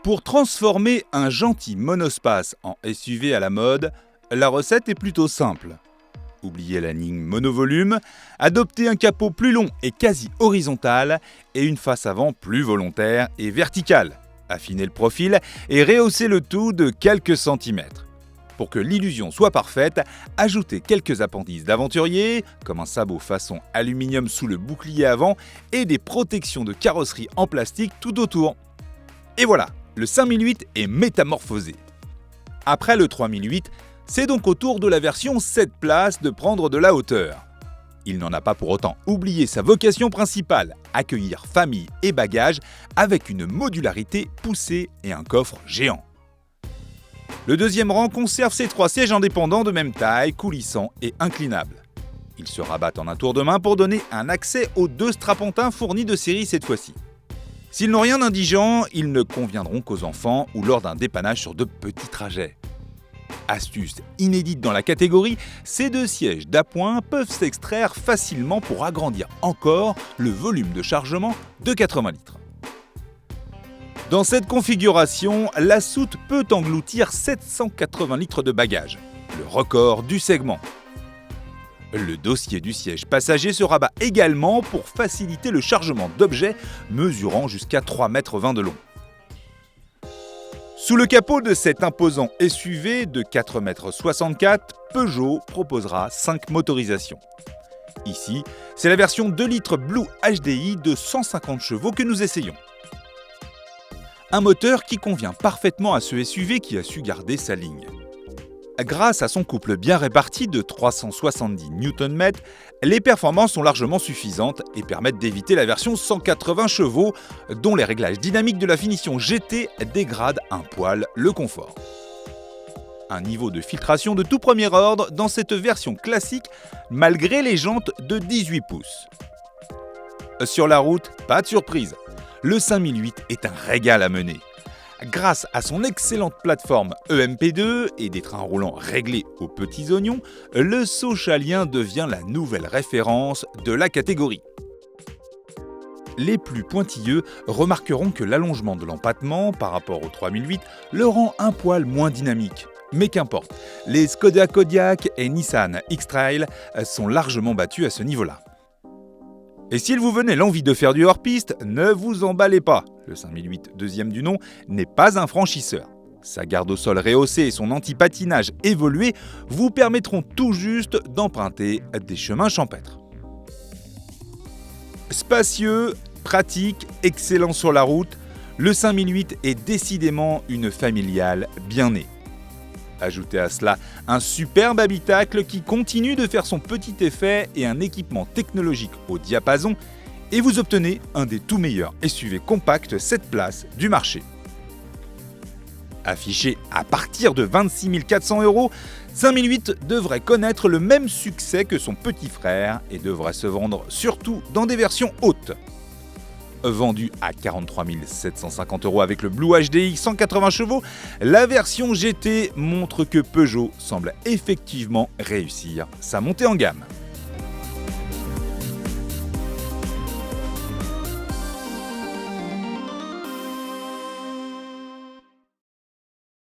Pour transformer un gentil monospace en SUV à la mode, la recette est plutôt simple. Oubliez la ligne monovolume, adoptez un capot plus long et quasi horizontal et une face avant plus volontaire et verticale. Affinez le profil et rehaussez le tout de quelques centimètres. Pour que l'illusion soit parfaite, ajoutez quelques appendices d'aventurier, comme un sabot façon aluminium sous le bouclier avant et des protections de carrosserie en plastique tout autour. Et voilà, le 5008 est métamorphosé. Après le 3008, c'est donc au tour de la version 7 places de prendre de la hauteur. Il n'en a pas pour autant oublié sa vocation principale, accueillir famille et bagages avec une modularité poussée et un coffre géant. Le deuxième rang conserve ses 3 sièges indépendants de même taille, coulissants et inclinables. Ils se rabattent en un tour de main pour donner un accès aux 2 strapontins fournis de série cette fois-ci. S'ils n'ont rien d'indigent, ils ne conviendront qu'aux enfants ou lors d'un dépannage sur de petits trajets. Astuce inédite dans la catégorie, ces 2 sièges d'appoint peuvent s'extraire facilement pour agrandir encore le volume de chargement de 80 litres. Dans cette configuration, la soute peut engloutir 780 litres de bagages, le record du segment. Le dossier du siège passager se rabat également pour faciliter le chargement d'objets mesurant jusqu'à 3,20 m de long. Sous le capot de cet imposant SUV de 4,64 m, Peugeot proposera 5 motorisations. Ici, c'est la version 2 litres Blue HDI de 150 chevaux que nous essayons. Un moteur qui convient parfaitement à ce SUV qui a su garder sa ligne. Grâce à son couple bien réparti de 370 Nm, les performances sont largement suffisantes et permettent d'éviter la version 180 chevaux, dont les réglages dynamiques de la finition GT dégradent un poil le confort. Un niveau de filtration de tout premier ordre dans cette version classique, malgré les jantes de 18 pouces. Sur la route, pas de surprise, le 5008 est un régal à mener. Grâce à son excellente plateforme EMP2 et des trains roulants réglés aux petits oignons, le Sochalien devient la nouvelle référence de la catégorie. Les plus pointilleux remarqueront que l'allongement de l'empattement par rapport au 3008 le rend un poil moins dynamique. Mais qu'importe, les Skoda Kodiaq et Nissan X-Trail sont largement battus à ce niveau-là. Et s'il vous venait l'envie de faire du hors-piste, ne vous emballez pas. Le 5008, deuxième du nom, n'est pas un franchisseur. Sa garde au sol rehaussée et son anti-patinage évolué vous permettront tout juste d'emprunter des chemins champêtres. Spacieux, pratique, excellent sur la route, le 5008 est décidément une familiale bien née. Ajoutez à cela un superbe habitacle qui continue de faire son petit effet et un équipement technologique au diapason et vous obtenez un des tout meilleurs SUV compacts 7 places du marché. Affiché à partir de 26 400 €, 5008 devrait connaître le même succès que son petit frère et devrait se vendre surtout dans des versions hautes. Vendu à 43 750 € avec le Blue HDI 180 chevaux, la version GT montre que Peugeot semble effectivement réussir sa montée en gamme.